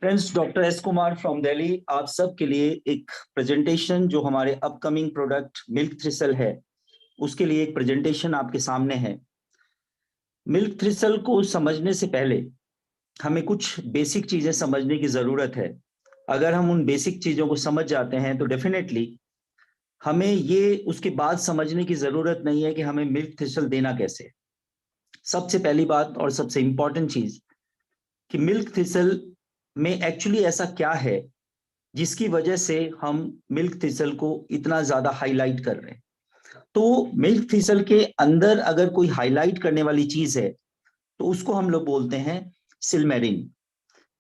Friends, doctor S Kumar from Delhi आप सब के लिए एक प्रेजेंटेशन जो हमारे अपकमिंग प्रोडक्ट मिल्क थ्रिसल है उसके लिए एक प्रेजेंटेशन आपके सामने है। मिल्क थ्रिसल को समझने से पहले हमें कुछ बेसिक चीजें समझने की जरूरत है। अगर हम उन बेसिक चीजों को समझ जाते हैं तो डेफिनेटली हमें ये उसके बाद समझने की जरूरत नहीं है कि हमें मिल्क थ्रिसल देना कैसे। सबसे पहली बात और सबसे इंपॉर्टेंट चीज कि मिल्क थ्रिसल में एक्चुअली ऐसा क्या है जिसकी वजह से हम मिल्क थ्रिसल को इतना ज्यादा हाईलाइट कर रहे हैं। तो मिल्क थ्रिसल के अंदर अगर कोई हाईलाइट करने वाली चीज है तो उसको हम लोग बोलते हैं सिल्मेरिन।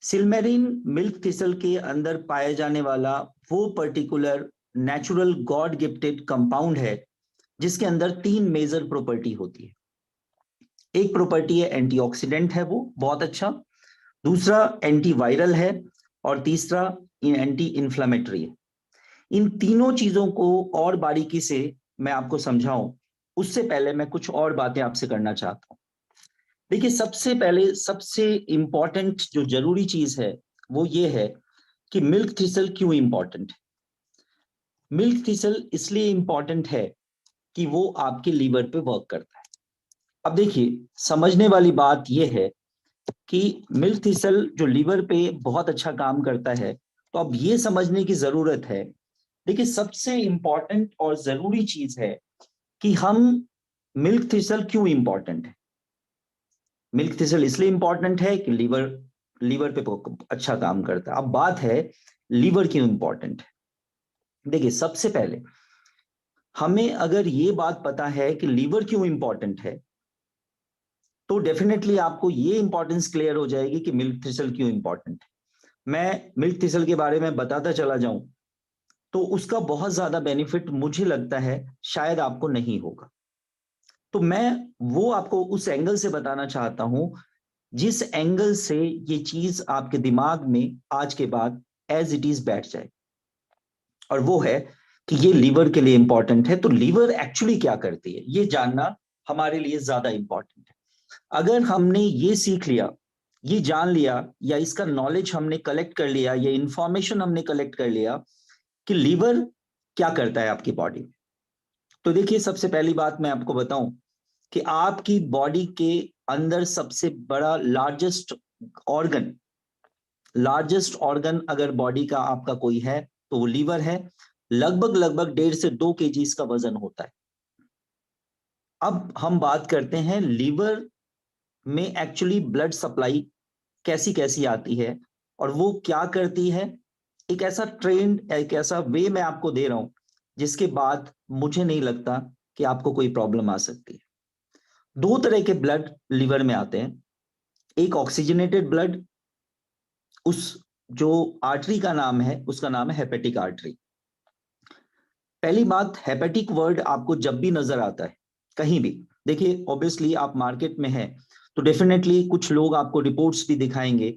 सिल्मेरिन मिल्क थ्रिसल के अंदर पाया जाने वाला वो particular natural God gifted compound है जिसके अंदर तीन मेजर प्रॉपर्टी होती है। एक प्रॉपर्टी है एंटीऑक्सीडेंट है, वो बहुत अच्छा। दूसरा एंटीवायरल है और तीसरा एंटी इन्फ्लामेटरी है। इन तीनों चीजों को और बारीकी से मैं आपको समझाऊं उससे पहले मैं कुछ और बातें आपसे करना चाहता हूं। देखिए, सबसे पहले सबसे इंपॉर्टेंट जो जरूरी चीज है वो ये है कि मिल्क थ्रिसल क्यों इंपॉर्टेंट है। मिल्क थ्रिसल इसलिए इंपॉर्टेंट है कि वो आपके लीवर पे वर्क करता है। अब देखिए, समझने वाली बात यह है कि मिल्क थ्रिसल जो लीवर पे बहुत अच्छा काम करता है, तो अब ये समझने की जरूरत है। देखिए, सबसे इंपॉर्टेंट और जरूरी चीज है कि हम मिल्क थ्रिसल क्यों इंपॉर्टेंट है। मिल्क थ्रिसल इसलिए इंपॉर्टेंट है कि लीवर लीवर पे अच्छा काम करता है। अब बात है लीवर क्यों इंपॉर्टेंट है। देखिए, सबसे पहले हमें अगर ये बात पता है कि लीवर क्यों इंपॉर्टेंट है तो डेफिनेटली आपको ये इंपॉर्टेंस क्लियर हो जाएगी कि मिल्क थ्रिसल क्यों इंपॉर्टेंट है। मैं मिल्क थ्रिसल के बारे में बताता चला जाऊं तो उसका बहुत ज्यादा बेनिफिट मुझे लगता है शायद आपको नहीं होगा। तो मैं वो आपको उस एंगल से बताना चाहता हूं जिस एंगल से ये चीज आपके दिमाग में आज के बाद एज इट इज बैठ जाए, और वो है कि ये लीवर के लिए इंपॉर्टेंट है। तो लीवर एक्चुअली क्या करती है ये जानना हमारे लिए ज्यादा इंपॉर्टेंट है। अगर हमने ये सीख लिया, ये जान लिया, या इसका नॉलेज हमने कलेक्ट कर लिया, या इंफॉर्मेशन हमने कलेक्ट कर लिया कि लीवर क्या करता है आपकी बॉडी में, तो देखिए, सबसे पहली बात मैं आपको बताऊं कि आपकी बॉडी के अंदर सबसे बड़ा लार्जेस्ट ऑर्गन अगर बॉडी का आपका कोई है तो वो लीवर है। लगभग लगभग 1.5 से 2 केजी का वजन होता है। अब हम बात करते हैं लीवर में एक्चुअली ब्लड सप्लाई कैसी कैसी आती है और वो क्या करती है। एक ऐसा वे मैं आपको दे रहा हूं जिसके बाद मुझे नहीं लगता कि आपको कोई प्रॉब्लम आ सकती है। दो तरह के ब्लड लीवर में आते हैं। एक ऑक्सीजनेटेड ब्लड, उस जो आर्टरी का नाम है उसका नाम है हेपेटिक आर्टरी। पहली बात, हेपेटिक वर्ड आपको जब भी नजर आता है कहीं भी, देखिए ऑब्वियसली आप मार्केट में हैं तो डेफिनेटली कुछ लोग आपको रिपोर्ट्स भी दिखाएंगे,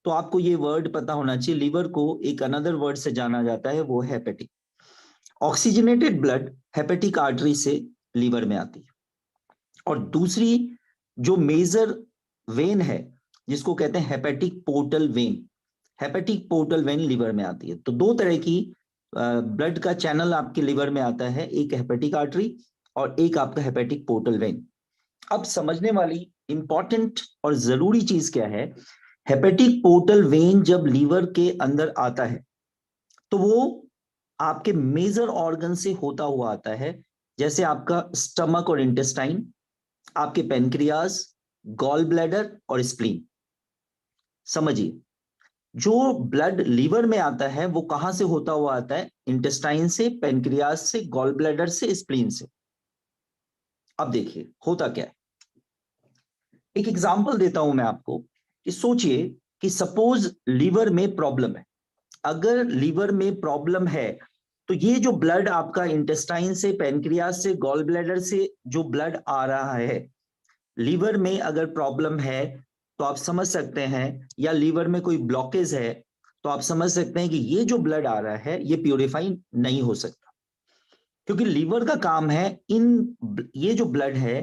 तो आपको ये वर्ड पता होना चाहिए। लीवर को एक अनदर वर्ड से जाना जाता है, वो है hepatic. Oxygenated blood hepatic artery से लीवर में आती है। और दूसरी जो मेजर वेन है जिसको कहते हैं हेपेटिक पोर्टल वेन लीवर में आती है। तो दो तरह की ब्लड का चैनल आपके लिवर में आता है, एक हेपेटिक आर्टरी और एक आपका हेपेटिक पोर्टल वेन। अब समझने वाली इंपॉर्टेंट और जरूरी चीज क्या है, हेपेटिक पोर्टल वेन जब लीवर के अंदर आता है तो वो आपके मेजर ऑर्गन से होता हुआ आता है, जैसे आपका स्टमक और इंटेस्टाइन, आपके पेनक्रियाज, गॉल ब्लैडर और स्प्लीन। समझिए, जो ब्लड लीवर में आता है वो कहां से होता हुआ आता है, इंटेस्टाइन से, पेनक्रियाज से, गॉल ब्लैडर से, स्प्लीन से। अब देखिए होता क्या है, एक एग्जांपल देता हूं मैं आपको कि सोचिए कि सपोज लीवर में प्रॉब्लम है। अगर लीवर में प्रॉब्लम है तो ये जो ब्लड आपका इंटेस्टाइन से, पेनक्रियाज से, गॉल ब्लैडर से जो ब्लड आ रहा है, लीवर में अगर प्रॉब्लम है तो आप समझ सकते हैं, या लीवर में कोई ब्लॉकेज है तो आप समझ सकते हैं कि ये जो ब्लड आ रहा है ये प्यूरिफाई नहीं हो सकता। क्योंकि लीवर का काम है ये जो ब्लड है,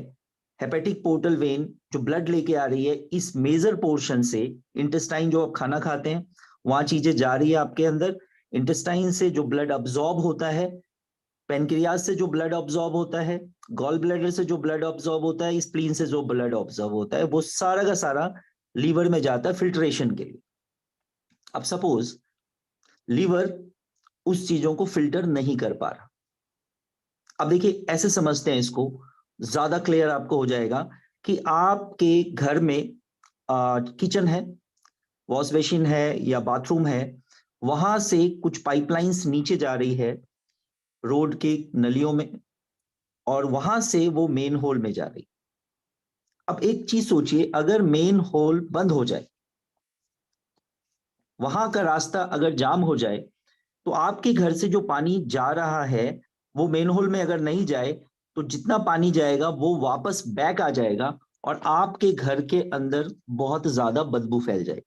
हेपेटिक पोर्टल वेन जो ब्लड लेके आ रही है इस मेजर पोर्शन से, इंटेस्टाइन जो आप खाना खाते हैं वहां चीजें जा रही है आपके अंदर। इंटेस्टाइन से जो ब्लड अब्सॉर्ब होता है, पेनक्रियाज से जो ब्लड अब्सॉर्ब होता है, गॉल ब्लैडर से जो ब्लड अब्सॉर्ब होता है, स्प्लीन से जो ब्लड अब्सॉर्ब होता है, वो सारा का सारा लीवर में जाता है फिल्ट्रेशन के लिए। अब सपोज लीवर उस चीजों को फिल्टर नहीं कर पा रहा। अब देखिए ऐसे समझते हैं इसको, ज्यादा क्लियर आपको हो जाएगा कि आपके घर में किचन है, वॉश बेसिन है या बाथरूम है, वहां से कुछ पाइपलाइंस नीचे जा रही है रोड के नलियों में, और वहां से वो मेन होल में जा रही। अब एक चीज सोचिए, अगर मेन होल बंद हो जाए, वहां का रास्ता अगर जाम हो जाए, तो आपके घर से जो पानी जा रहा है वो मेन होल में अगर नहीं जाए, तो जितना पानी जाएगा वो वापस बैक आ जाएगा और आपके घर के अंदर बहुत ज्यादा बदबू फैल जाएगी,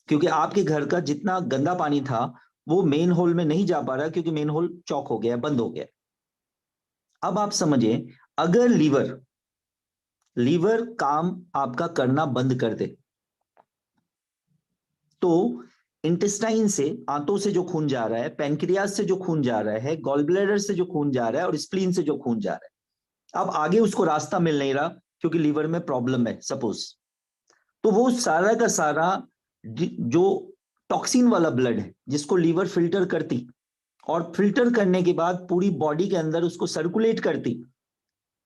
क्योंकि आपके घर का जितना गंदा पानी था वो मेन होल में नहीं जा पा रहा, क्योंकि मेन होल चौक हो गया, बंद हो गया। अब आप समझिए, अगर लीवर लीवर काम आपका करना बंद कर दे, तो इंटेस्टाइन से, आंतों से जो खून जा रहा है, पैनक्रियाज से जो खून जा रहा है, गॉल ब्लैडर से जो खून जा रहा है और स्प्लीन से जो खून जा रहा है, अब आगे उसको रास्ता मिल नहीं रहा क्योंकि लीवर में प्रॉब्लम है सपोज। तो वो सारा का सारा जो टॉक्सिन वाला ब्लड है जिसको लीवर फिल्टर करती और फिल्टर करने के बाद पूरी बॉडी के अंदर उसको सर्कुलेट करती,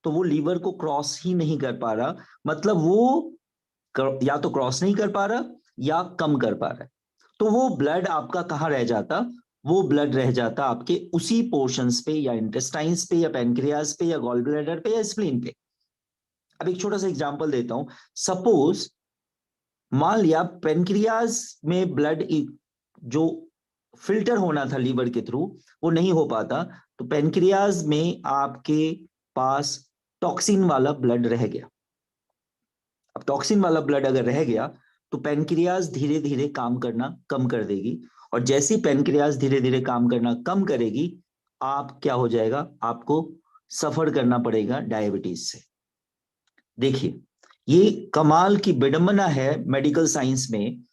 तो वो लीवर को क्रॉस ही नहीं कर पा रहा। मतलब वो या तो क्रॉस नहीं कर पा रहा या कम कर पा रहा है। तो वो ब्लड आपका कहाँ रह जाता? वो ब्लड रह जाता आपके उसी पोर्शंस पे, या इंटेस्टाइन्स पे, या पैनक्रियाज पे, या गॉल ब्लैडर पे, या स्प्लीन पे। अब एक छोटा सा एग्जांपल देता हूं। सपोज मान लिया पेनक्रियाज में ब्लड जो फिल्टर होना था लीवर के थ्रू वो नहीं हो पाता, तो पेनक्रियाज में आपके पास टॉक्सिन वाला ब्लड रह गया। अब टॉक्सिन वाला ब्लड अगर रह गया तो पेनक्रियाज धीरे धीरे काम करना कम कर देगी, और जैसे ही पेनक्रियाज धीरे धीरे काम करना कम करेगी, आप क्या हो जाएगा, आपको सफर करना पड़ेगा डायबिटीज से। देखिए ये कमाल की विडंबना है मेडिकल साइंस में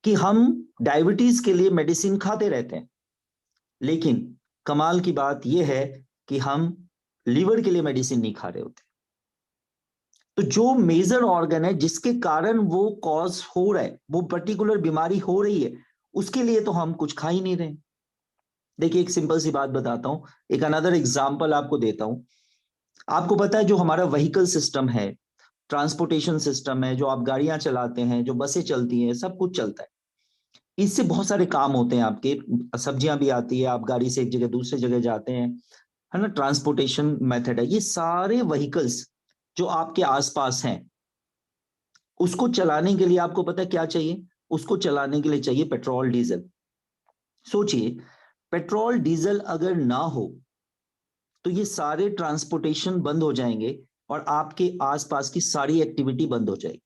कि हम डायबिटीज के लिए मेडिसिन खाते रहते हैं, लेकिन कमाल की बात यह है कि हम लीवर के लिए मेडिसिन नहीं खा रहे होते। तो जो मेजर ऑर्गन है जिसके कारण वो कॉज हो रहा है, वो पर्टिकुलर बीमारी हो रही है, उसके लिए तो हम कुछ खा ही नहीं रहे। देखिए एक सिंपल सी बात बताता हूं, एक अनदर एग्जांपल आपको देता हूं। आपको पता है जो हमारा व्हीकल सिस्टम है, ट्रांसपोर्टेशन सिस्टम है, जो आप गाड़ियां चलाते हैं, जो बसें चलती हैं, सब कुछ चलता है, इससे बहुत सारे काम होते हैं आपके। सब्जियां भी आती है, आप गाड़ी से एक जगह दूसरे जगह जाते हैं, है ना, ट्रांसपोर्टेशन मेथड है। ये सारे व्हीकल्स जो आपके आसपास हैं, उसको चलाने के लिए आपको पता है क्या चाहिए? उसको चलाने के लिए चाहिए पेट्रोल डीजल। सोचिए, पेट्रोल डीजल अगर ना हो तो ये सारे ट्रांसपोर्टेशन बंद हो जाएंगे और आपके आसपास की सारी एक्टिविटी बंद हो जाएगी।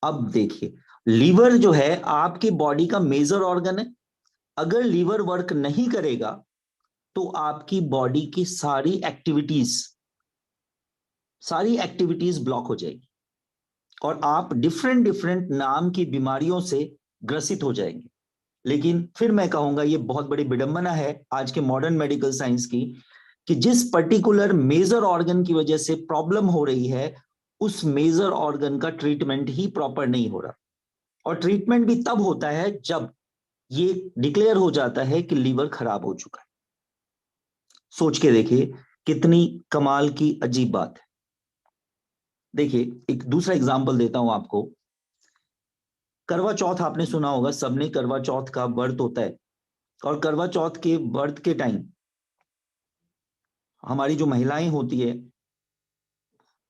अब देखिए, लीवर जो है आपकी बॉडी का मेजर ऑर्गन है, अगर लीवर वर्क नहीं करेगा तो आपकी बॉडी की सारी एक्टिविटीज ब्लॉक हो जाएगी और आप डिफरेंट डिफरेंट नाम की बीमारियों से ग्रसित हो जाएंगे। लेकिन फिर मैं कहूंगा ये बहुत बड़ी विडंबना है आज के मॉडर्न मेडिकल साइंस की, कि जिस पर्टिकुलर मेजर ऑर्गन की वजह से प्रॉब्लम हो रही है, उस मेजर ऑर्गन का ट्रीटमेंट ही प्रॉपर नहीं हो रहा। और ट्रीटमेंट भी तब होता है जब ये डिक्लेयर हो जाता है कि लीवर खराब हो चुका है। सोच के देखिए कितनी कमाल की अजीब बात है। देखिए एक दूसरा एग्जांपल देता हूं आपको। करवा चौथ आपने सुना होगा, सबने करवा चौथ का व्रत होता है, और करवा चौथ के व्रत के टाइम हमारी जो महिलाएं होती है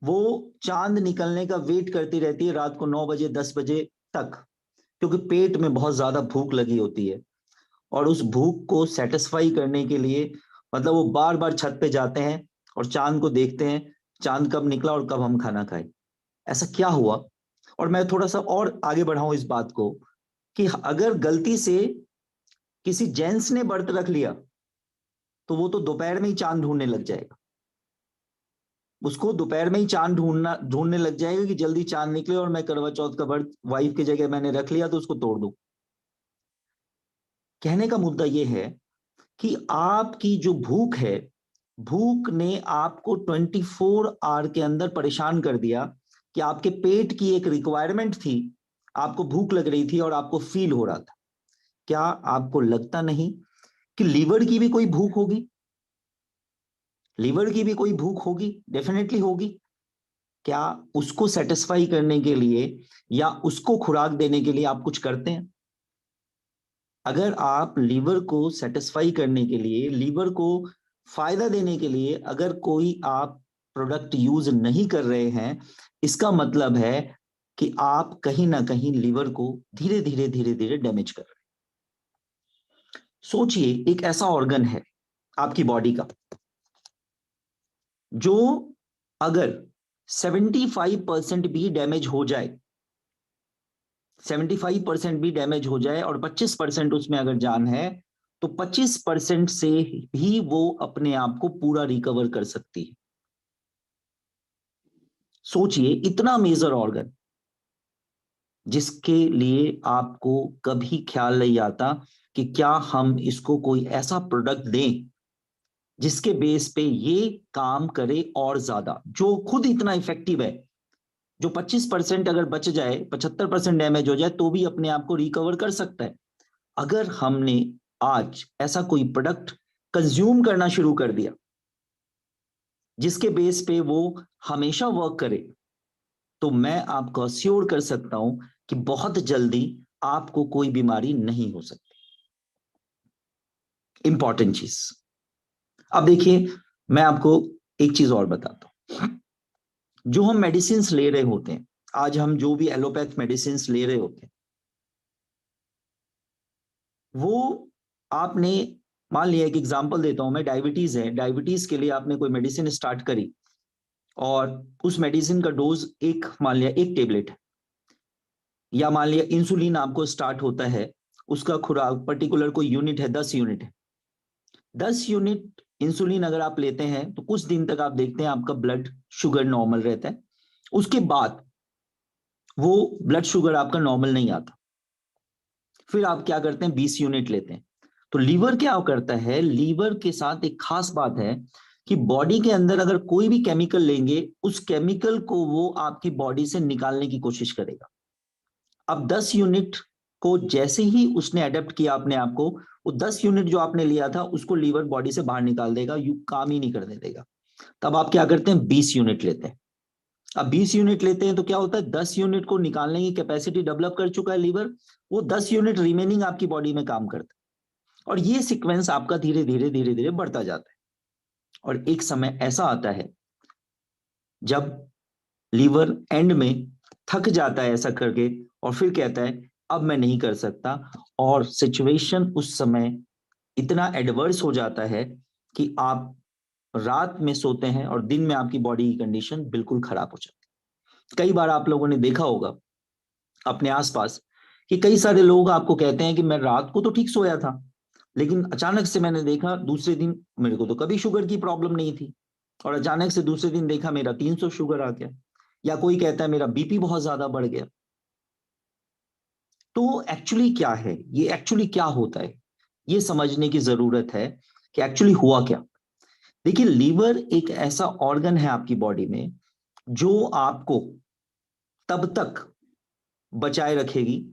वो चांद निकलने का वेट करती रहती है रात को 9 बजे 10 बजे तक, क्योंकि पेट में बहुत ज्यादा भूख लगी होती है, और उस भूख को सेटिस्फाई करने के लिए मतलब वो बार बार छत पे जाते हैं और चांद को देखते हैं, चांद कब निकला और कब हम खाना खाए। ऐसा क्या हुआ? और मैं थोड़ा सा और आगे बढ़ाऊं इस बात को, कि अगर गलती से किसी जेंट्स ने व्रत रख लिया तो वो तो दोपहर में ही चांद ढूंढने लग जाएगा। उसको दोपहर में ही चांद ढूंढने लग जाएगा कि जल्दी चांद निकले और मैं करवा चौथ का व्रत वाइफ की जगह मैंने रख लिया तो उसको तोड़ दूं। कहने का मुद्दा यह है कि आपकी जो भूख है, भूख ने आपको 24 आवर के अंदर परेशान कर दिया कि आपके पेट की एक रिक्वायरमेंट थी, आपको भूख लग रही थी और आपको फील हो रहा था। क्या आपको लगता नहीं कि लीवर की भी कोई भूख होगी? लीवर की भी कोई भूख होगी, डेफिनेटली होगी। क्या उसको सेटिस्फाई करने के लिए या उसको खुराक देने के लिए आप कुछ करते हैं? अगर आप लीवर को सेटिस्फाई करने के लिए, लीवर को फायदा देने के लिए अगर कोई आप प्रोडक्ट यूज नहीं कर रहे हैं, इसका मतलब है कि आप कहीं ना कहीं लीवर को धीरे धीरे धीरे धीरे डैमेज कर रहे हैं। सोचिए, एक ऐसा ऑर्गन है आपकी बॉडी का जो अगर 75% भी डैमेज हो जाए, 75% भी डैमेज हो जाए और 25% उसमें अगर जान है, तो 25% से भी वो अपने आप को पूरा रिकवर कर सकती है। सोचिए, इतना मेजर ऑर्गन जिसके लिए आपको कभी ख्याल नहीं आता कि क्या हम इसको कोई ऐसा प्रोडक्ट दें जिसके बेस पे ये काम करे और ज्यादा, जो खुद इतना इफेक्टिव है, जो 25% अगर बच जाए, 75% डैमेज हो जाए तो भी अपने आप को रिकवर कर सकता है। अगर हमने आज ऐसा कोई प्रोडक्ट कंज्यूम करना शुरू कर दिया जिसके बेस पे वो हमेशा वर्क करे, तो मैं आपको अश्योर कर सकता हूं कि बहुत जल्दी आपको कोई बीमारी नहीं हो सकती। इंपॉर्टेंट चीज। अब देखिए, मैं आपको एक चीज और बताता हूं। जो हम मेडिसिन ले रहे होते हैं, आज हम जो भी एलोपैथ मेडिसिन ले रहे होते हैं, वो आपने, मान लिया एक एग्जांपल देता हूं मैं, डायबिटीज है, डायबिटीज के लिए आपने कोई मेडिसिन स्टार्ट करी और उस मेडिसिन का डोज एक, मान लिया एक टेबलेट है, या मान लिया इंसुलिन आपको स्टार्ट होता है, उसका खुराक पर्टिकुलर कोई यूनिट है, 10 यूनिट है। 10 यूनिट इंसुलिन अगर आप लेते हैं तो कुछ दिन तक आप देखते हैं आपका ब्लड शुगर नॉर्मल रहता है, उसके बाद वो ब्लड शुगर आपका नॉर्मल नहीं आता। फिर आप क्या करते हैं, 20 यूनिट लेते हैं। तो लीवर क्या करता है, लीवर के साथ एक खास बात है कि बॉडी के अंदर अगर कोई भी केमिकल लेंगे, उस केमिकल को वो आपकी बॉडी से निकालने की कोशिश करेगा। अब 10 यूनिट को जैसे ही उसने अडेप्ट किया अपने आप को, वो 10 यूनिट जो आपने लिया था उसको लीवर बॉडी से बाहर निकाल देगा, यू काम ही नहीं करने देगा। तब आप क्या करते हैं, 20 यूनिट लेते हैं। अब 20 यूनिट लेते हैं तो क्या होता है, 10 यूनिट को निकालने की कैपेसिटी डेवलप कर चुका है लीवर, वो 10 यूनिट रिमेनिंग आपकी बॉडी में काम करता है, और ये सीक्वेंस आपका धीरे धीरे धीरे धीरे बढ़ता जाता है। और एक समय ऐसा आता है जब लीवर एंड में थक जाता है ऐसा करके, और फिर कहता है अब मैं नहीं कर सकता, और सिचुएशन उस समय इतना एडवर्स हो जाता है कि आप रात में सोते हैं और दिन में आपकी बॉडी की कंडीशन बिल्कुल खराब हो जाती है। कई बार आप लोगों ने देखा होगा अपने आसपास कि कई सारे लोग आपको कहते हैं कि मैं रात को तो ठीक सोया था, लेकिन अचानक से मैंने देखा दूसरे दिन मेरे को तो कभी शुगर की प्रॉब्लम नहीं थी, और अचानक से दूसरे दिन देखा मेरा 300 शुगर आ गया, या कोई कहता है मेरा बीपी बहुत ज्यादा बढ़ गया। तो एक्चुअली क्या है, ये एक्चुअली क्या होता है, ये समझने की जरूरत है कि एक्चुअली हुआ क्या। देखिए, लीवर एक ऐसा ऑर्गन है आपकी बॉडी में जो आपको तब तक बचाए रखेगी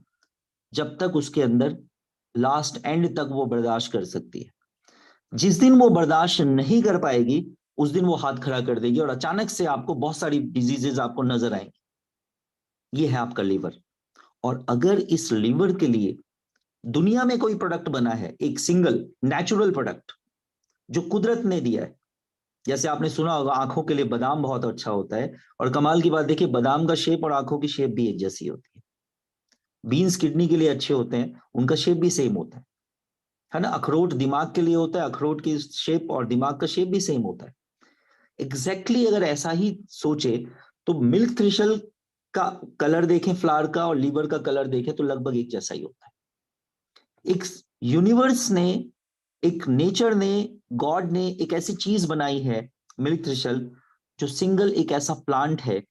जब तक उसके अंदर लास्ट एंड तक वो बर्दाश्त कर सकती है। जिस दिन वो बर्दाश्त नहीं कर पाएगी, उस दिन वो हाथ खड़ा कर देगी और अचानक से आपको बहुत सारी डिजीजेज आपको नजर आएंगी। ये है आपका लीवर। और अगर इस लीवर के लिए दुनिया में कोई प्रोडक्ट बना है, एक सिंगल नेचुरल प्रोडक्ट जो कुदरत ने दिया है, जैसे आपने सुना होगा आंखों के लिए बादाम बहुत अच्छा होता है, और कमाल की बात देखिए, बादाम का शेप और आंखों की शेप भी एक जैसी होती है। बीन्स किडनी के लिए अच्छे होते हैं, उनका शेप भी सेम होता है ना। अखरोट दिमाग के लिए होता है, अखरोट की शेप और दिमाग का शेप भी सेम होता है। एग्जैक्टली अगर ऐसा ही सोचे तो मिल्क थ्रिशल का कलर देखें फ्लावर का, और लीवर का कलर देखें तो लगभग एक जैसा ही होता है। एक यूनिवर्स ने, एक नेचर ने, गॉड ने एक ऐसी चीज बनाई है मिल्क थ्रिशल, जो सिंगल एक ऐसा प्लांट है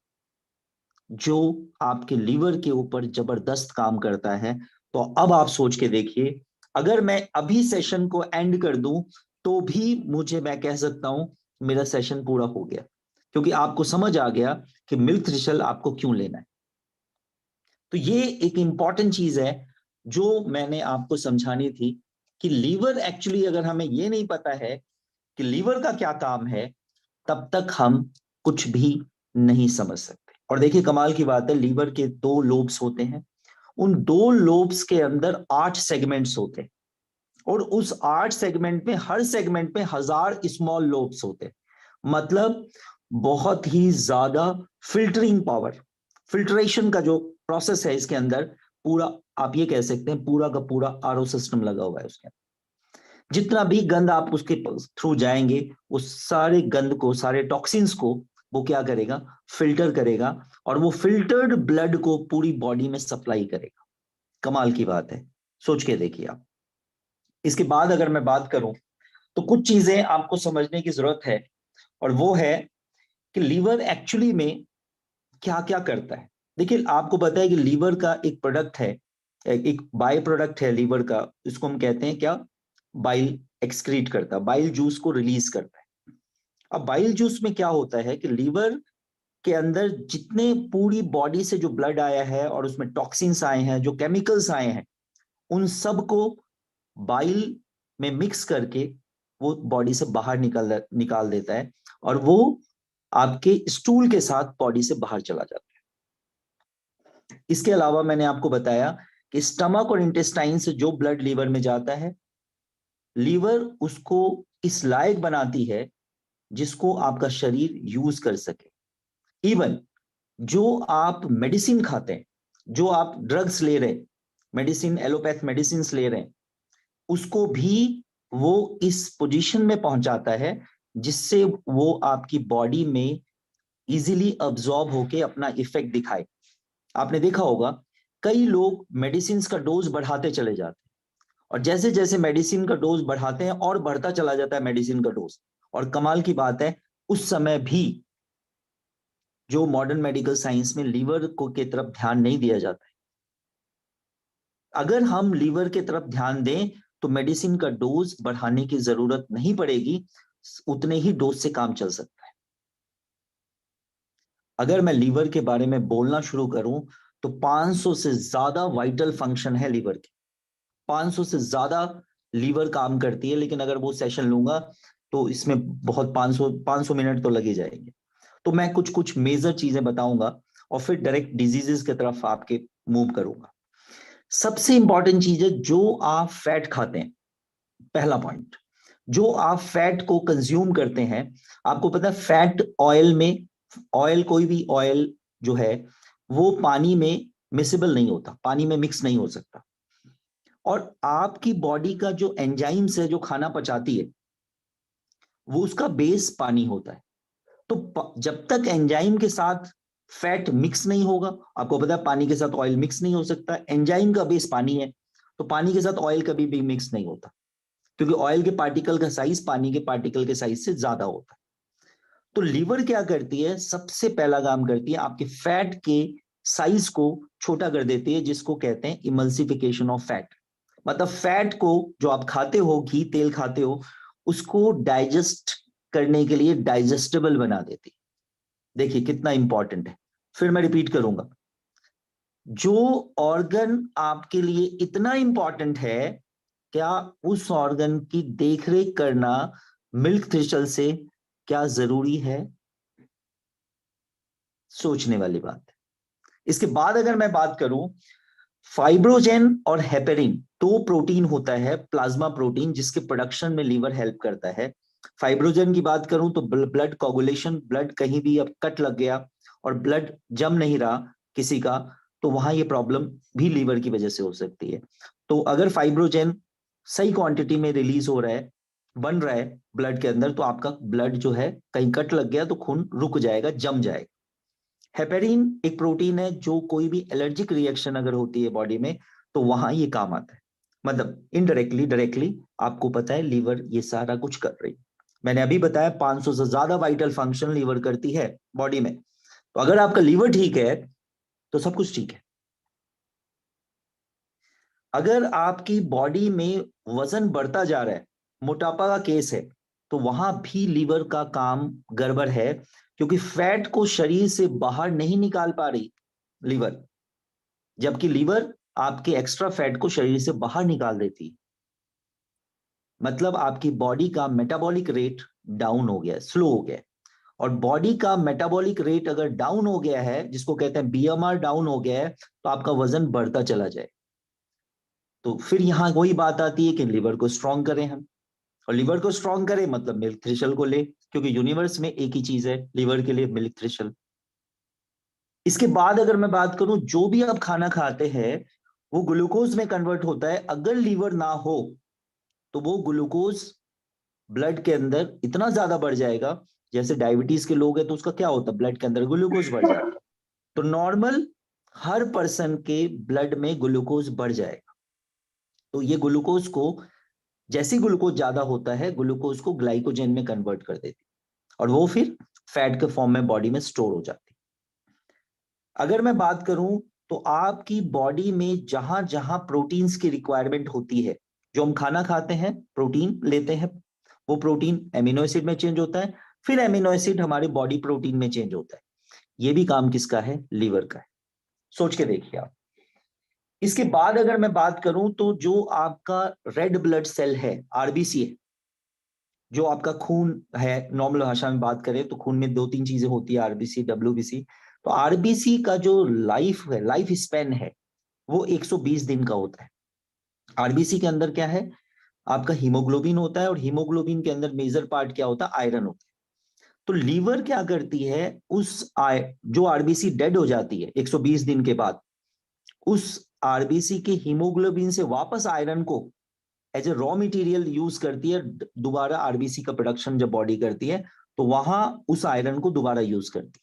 जो आपके लीवर के ऊपर जबरदस्त काम करता है। तो अब आप सोच के देखिए, अगर मैं अभी सेशन को एंड कर दूं तो भी मैं कह सकता हूं मेरा सेशन पूरा हो गया, क्योंकि आपको समझ आ गया कि मिल्क थ्रेशोल्ड आपको क्यों लेना है। तो ये एक इंपॉर्टेंट चीज है जो मैंने आपको समझानी थी कि लीवर एक्चुअली, अगर हमें ये नहीं पता है कि लीवर का क्या काम है, तब तक हम कुछ भी नहीं समझ सकते। और देखिए कमाल की बात है, लीवर के 2 लोब्स होते हैं, उन 2 लोब्स के अंदर 8 सेगमेंट्स होते हैं, और उस 8 सेगमेंट में हर सेगमेंट में 1000 स्मॉल लोब्स होते हैं। मतलब बहुत ही ज्यादा फिल्टरिंग पावर, फिल्ट्रेशन का जो प्रोसेस है इसके अंदर, पूरा आप ये कह सकते हैं पूरा का पूरा आरओ सिस्टम लगा हुआ है उसके अंदर। जितना भी गंद आप उसके थ्रू जाएंगे, उस सारे गंद को, सारे टॉक्सिन्स को वो क्या करेगा, फिल्टर करेगा, और वो फिल्टर्ड ब्लड को पूरी बॉडी में सप्लाई करेगा। कमाल की बात है, सोच के देखिए आप। इसके बाद अगर मैं बात करूं तो कुछ चीजें आपको समझने की जरूरत है, और वो है कि लीवर एक्चुअली में क्या क्या करता है। देखिए आपको पता है कि लीवर का एक प्रोडक्ट है, एक बाय प्रोडक्ट है लीवर का, इसको हम कहते हैं क्या, बाइल एक्सक्रीट करता है, बाइल जूस को रिलीज करता है। अब बाइल जूस में क्या होता है कि लीवर के अंदर जितने पूरी बॉडी से जो ब्लड आया है और उसमें टॉक्सिन्स आए हैं, जो केमिकल्स आए हैं, उन सब को बाइल में मिक्स करके वो बॉडी से बाहर निकाल देता है, और वो आपके स्टूल के साथ बॉडी से बाहर चला जाता है। इसके अलावा मैंने आपको बताया कि स्टमक और इंटेस्टाइन से जो ब्लड लीवर में जाता है, लीवर उसको इस लायक बनाती है जिसको आपका शरीर यूज कर सके। इवन जो आप मेडिसिन खाते हैं, जो आप ड्रग्स ले रहे हैं, मेडिसिन, एलोपैथ मेडिसिन ले रहे हैं, उसको भी वो इस पोजीशन में पहुंचाता है जिससे वो आपकी बॉडी में इजीली अब्सॉर्ब होके अपना इफेक्ट दिखाए। आपने देखा होगा कई लोग मेडिसिन का डोज बढ़ाते चले जाते हैं, और जैसे जैसे मेडिसिन का डोज बढ़ाते हैं और बढ़ता चला जाता है मेडिसिन का डोज, और कमाल की बात है उस समय भी जो मॉडर्न मेडिकल साइंस में लीवर को की तरफ ध्यान नहीं दिया जाता है। अगर हम लीवर की तरफ ध्यान दें तो मेडिसिन का डोज बढ़ाने की जरूरत नहीं पड़ेगी, उतने ही डोज से काम चल सकता है। अगर मैं लीवर के बारे में बोलना शुरू करूं तो 500 से ज्यादा वाइटल फंक्शन है लीवर के, 500 से ज्यादा लीवर काम करती है, लेकिन अगर वो सेशन लूंगा तो इसमें बहुत 500 मिनट तो लगे जाएंगे। तो मैं कुछ कुछ मेजर चीजें बताऊंगा और फिर डायरेक्ट डिजीजेस की तरफ आपके मूव करूंगा। सबसे इंपॉर्टेंट चीज है जो आप फैट खाते हैं, पहला पॉइंट, जो आप फैट को कंज्यूम करते हैं, आपको पता है फैट ऑयल में, ऑयल कोई भी ऑयल जो है वो पानी में मिसिबल नहीं होता, पानी में मिक्स नहीं हो सकता। और आपकी बॉडी का जो एंजाइम्स है जो खाना पचाती है, वो उसका बेस पानी होता है। तो जब तक एंजाइम के साथ फैट मिक्स नहीं होगा, आपको पता है पानी के साथ ऑयल मिक्स नहीं हो सकता, एंजाइम का बेस पानी है, तो पानी के साथ ऑयल कभी भी मिक्स नहीं होता, क्योंकि ऑयल के पार्टिकल का साइज पानी के पार्टिकल के साइज से ज्यादा होता है। तो लीवर क्या करती है, सबसे पहला काम करती है आपके फैट के साइज को छोटा कर देती है, जिसको कहते हैं इमल्सिफिकेशन ऑफ फैट। मतलब फैट को जो आप खाते हो, घी तेल खाते हो, उसको डाइजेस्ट करने के लिए डाइजेस्टेबल बना देती है। देखिए कितना इंपॉर्टेंट है, फिर मैं रिपीट करूंगा, जो ऑर्गन आपके लिए इतना इंपॉर्टेंट है, क्या उस ऑर्गन की देखरेख करना मिल्क थ्रेशोल्ड से क्या जरूरी है? सोचने वाली बात है। इसके बाद अगर मैं बात करूं, फाइब्रोजेन और हेपेरिन, दो प्रोटीन होता है प्लाज्मा प्रोटीन जिसके प्रोडक्शन में लीवर हेल्प करता है। फाइब्रोजेन की बात करूं तो ब्लड कोगुलेशन, ब्लड कहीं भी अब कट लग गया और ब्लड जम नहीं रहा किसी का, तो वहां ये प्रॉब्लम भी लीवर की वजह से हो सकती है। तो अगर फाइब्रोजेन सही क्वांटिटी में रिलीज हो रहा है, बन रहा है ब्लड के अंदर, तो आपका ब्लड जो है कहीं कट लग गया तो खून रुक जाएगा, जम जाएगा। हेपेरिन एक प्रोटीन है जो कोई भी एलर्जिक रिएक्शन अगर होती है बॉडी में तो वहां ये काम आता है। मतलब इनडायरेक्टली, डायरेक्टली आपको पता है लीवर ये सारा कुछ कर रही है। मैंने अभी बताया 500 से ज्यादा वाइटल फंक्शन लीवर करती है बॉडी में। तो अगर आपका लीवर ठीक है तो सब कुछ ठीक है। अगर आपकी बॉडी में वजन बढ़ता जा रहा है, मोटापा का केस है, तो वहां भी लीवर का काम गड़बड़ है, क्योंकि फैट को शरीर से बाहर नहीं निकाल पा रही लीवर, जबकि लीवर आपके एक्स्ट्रा फैट को शरीर से बाहर निकाल देती है। मतलब आपकी बॉडी का मेटाबॉलिक रेट डाउन हो गया, स्लो हो गया। और बॉडी का मेटाबॉलिक रेट अगर डाउन हो गया है, जिसको कहते हैं बीएमआर डाउन हो गया है, तो आपका वजन बढ़ता चला जाए। तो फिर यहां वही बात आती है कि लिवर को स्ट्रांग करें हम। और लिवर को स्ट्रांग करें मतलब मिल्क थ्रिशल को ले, क्योंकि यूनिवर्स में एक ही चीज है लिवर के लिए, मिल्क थ्रिशल। इसके बाद अगर मैं बात करूं, जो भी आप खाना खाते हैं वो ग्लूकोज में कन्वर्ट होता है। अगर लीवर ना हो तो वो ग्लूकोज ब्लड के अंदर इतना ज्यादा बढ़ जाएगा, जैसे डायबिटीज के लोग हैं तो उसका क्या होता है, ब्लड के अंदर ग्लूकोज बढ़ जाता है। तो नॉर्मल हर पर्सन के ब्लड में ग्लूकोज बढ़ जाएगा। तो ये ग्लूकोज को, जैसे ग्लूकोज ज्यादा होता है, ग्लूकोज को ग्लाइकोजन में कन्वर्ट कर देती है, और वो फिर फैट के फॉर्म में बॉडी में स्टोर हो जाती है। अगर मैं बात करूं तो आपकी बॉडी में जहां जहां प्रोटीन्स की रिक्वायरमेंट होती है, जो हम खाना खाते हैं प्रोटीन लेते हैं, वो प्रोटीन एमिनो एसिड में चेंज होता है, फिर एमिनो एसिड हमारी बॉडी प्रोटीन में चेंज होता है। ये भी काम किसका है, लीवर का है। सोच के देखिए आप। इसके बाद अगर मैं बात करूं तो जो आपका रेड ब्लड सेल है, आरबीसी है, जो आपका खून है, नॉर्मल भाषा में बात करें तो खून में दो तीन चीजें होती है, आरबीसी, डब्ल्यूबीसी। तो आरबीसी का जो लाइफ है, लाइफ स्पेन है, वो 120 दिन का होता है। आरबीसी के अंदर क्या है, आपका हीमोग्लोबिन होता है, और हीमोग्लोबिन के अंदर मेजर पार्ट क्या होता है, आयरन होता है। तो लीवर क्या करती है, जो आरबीसी डेड हो जाती है 120 दिन के बाद, उस आरबीसी के हीमोग्लोबिन से वापस आयरन को as a raw material use करती है। दोबारा आरबीसी का प्रोडक्शन जब बॉडी करती है, तो वहां उस आयरन को दोबारा यूज करती है।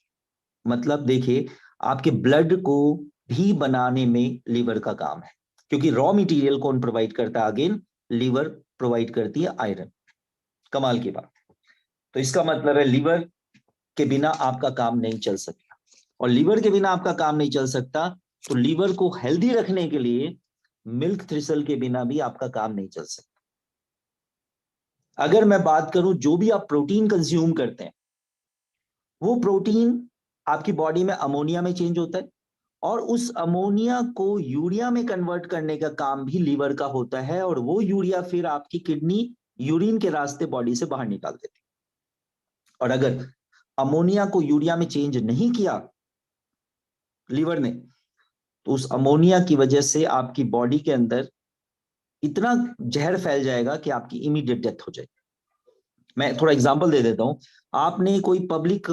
मतलब देखिए, आपके ब्लड को भी बनाने में लीवर का काम है, क्योंकि रॉ मटेरियल कौन प्रोवाइड करता है, अगेन लीवर प्रोवाइड करती है आयरन। कमाल की बात। तो इसका मतलब है लीवर के बिना आपका काम नहीं चल सकता। और लीवर के बिना आपका काम नहीं चल सकता, तो लीवर को हेल्दी रखने के लिए मिल्क थ्रिसल के बिना भी आपका काम नहीं चल सकता। अगर मैं बात करूं, जो भी आप प्रोटीन कंज्यूम करते हैं, वो प्रोटीन आपकी बॉडी में अमोनिया में चेंज होता है, और उस अमोनिया को यूरिया में कन्वर्ट करने का काम भी लीवर का होता है, और वो यूरिया फिर आपकी किडनी यूरिन के रास्ते बॉडी से बाहर निकाल देती है। और अगर अमोनिया को यूरिया में चेंज नहीं किया लीवर ने, तो उस अमोनिया की वजह से आपकी बॉडी के अंदर इतना जहर फैल जाएगा कि आपकी इमीडिएट डेथ हो जाएगी। मैं थोड़ा एग्जांपल दे देता हूं। आपने कोई पब्लिक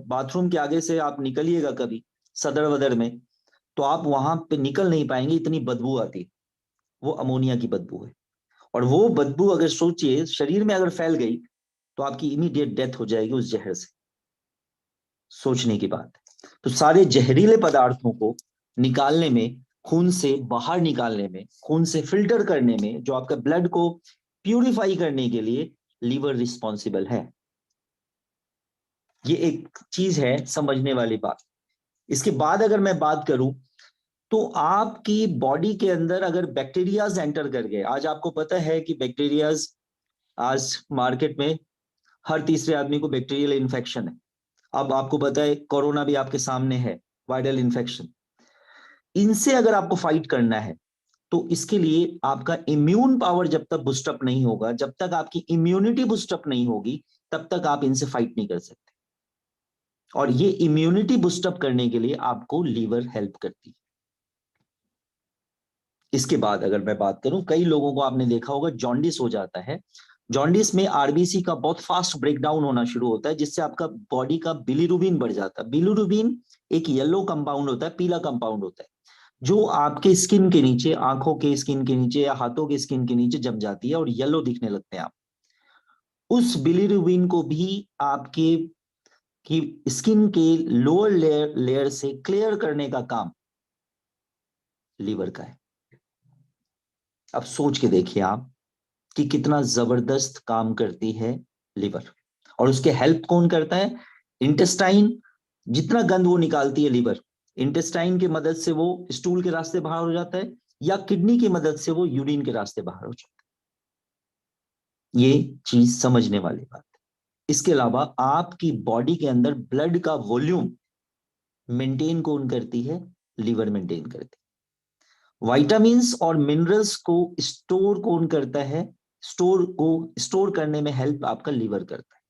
बाथरूम के आगे से आप निकलिएगा कभी सदर वदर में, तो आप वहां पे निकल नहीं पाएंगे, इतनी बदबू आती है। वो अमोनिया की बदबू है। और वो बदबू अगर सोचिए शरीर में अगर फैल गई, तो आपकी इमीडिएट डेथ हो जाएगी उस जहर से। सोचने की बात है। तो सारे जहरीले पदार्थों को निकालने में, खून से बाहर निकालने में, खून से फिल्टर करने में, जो आपका ब्लड को प्यूरिफाई करने के लिए लीवर रिस्पॉन्सिबल है। ये एक चीज है समझने वाली बात। इसके बाद अगर मैं बात करूं, तो आपकी बॉडी के अंदर अगर बैक्टीरियाज एंटर कर गए, आज आपको पता है कि बैक्टीरियाज, आज मार्केट में हर तीसरे आदमी को बैक्टीरियल इन्फेक्शन है। अब आपको पता है कोरोना भी आपके सामने है, वायरल इन्फेक्शन। इनसे अगर आपको फाइट करना है, तो इसके लिए आपका इम्यून पावर जब तक बूस्टअप नहीं होगा, जब तक आपकी इम्यूनिटी बूस्टअप नहीं होगी, तब तक आप इनसे फाइट नहीं कर सकते। और ये इम्यूनिटी बूस्टअप करने के लिए आपको लीवर हेल्प करती है। इसके बाद अगर मैं बात करूं, कई लोगों को आपने देखा होगा जॉन्डिस हो जाता है। जॉन्डिस में आरबीसी का बहुत फास्ट ब्रेकडाउन होना शुरू होता है, जिससे आपका बॉडी का बिलीरुबिन बढ़ जाता है। बिलीरुबिन एक येलो कंपाउंड होता है, पीला कंपाउंड होता है, जो आपके स्किन के नीचे, आंखों के स्किन के नीचे या हाथों के स्किन के नीचे जम जाती है और येलो दिखने लगते हैं आप। उस बिलीरुबिन को भी आपके की स्किन के लोअर लेयर से क्लियर करने का काम लीवर का है। अब सोच के देखिए आप कि कितना जबरदस्त काम करती है लिवर। और उसके हेल्प कौन करता है? इंटेस्टाइन। जितना गंद वो निकालती है लिवर, इंटेस्टाइन की मदद से वो स्टूल के रास्ते बाहर हो जाता है, या किडनी की मदद से वो यूरिन के रास्ते बाहर हो जाता है। ये चीज समझने वाली बात है। इसके अलावा आपकी बॉडी के अंदर ब्लड का वॉल्यूम मेंटेन कौन करती है? लिवर मेंटेन करती है। वाइटामिन्स और मिनरल्स को स्टोर कौन करता है? स्टोर करने में हेल्प आपका लिवर करता है।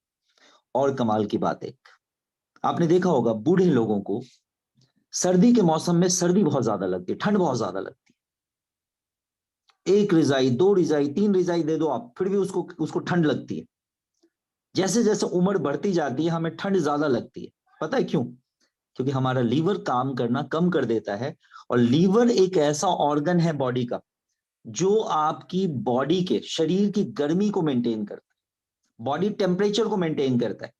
और कमाल की बात है, आपने देखा होगा बूढ़े लोगों को सर्दी के मौसम में सर्दी बहुत ज्यादा लगती है, ठंड बहुत ज्यादा लगती है। एक रिजाई, दो रिजाई, तीन रिजाई दे दो आप, फिर भी उसको उसको ठंड लगती है। जैसे जैसे उम्र बढ़ती जाती है हमें ठंड ज्यादा लगती है। पता है क्यों? क्योंकि हमारा लीवर काम करना कम कर देता है। और लीवर एक ऐसा ऑर्गन है बॉडी का जो आपकी बॉडी के शरीर की गर्मी को मेंटेन करता है, बॉडी टेम्परेचर को मेंटेन करता है।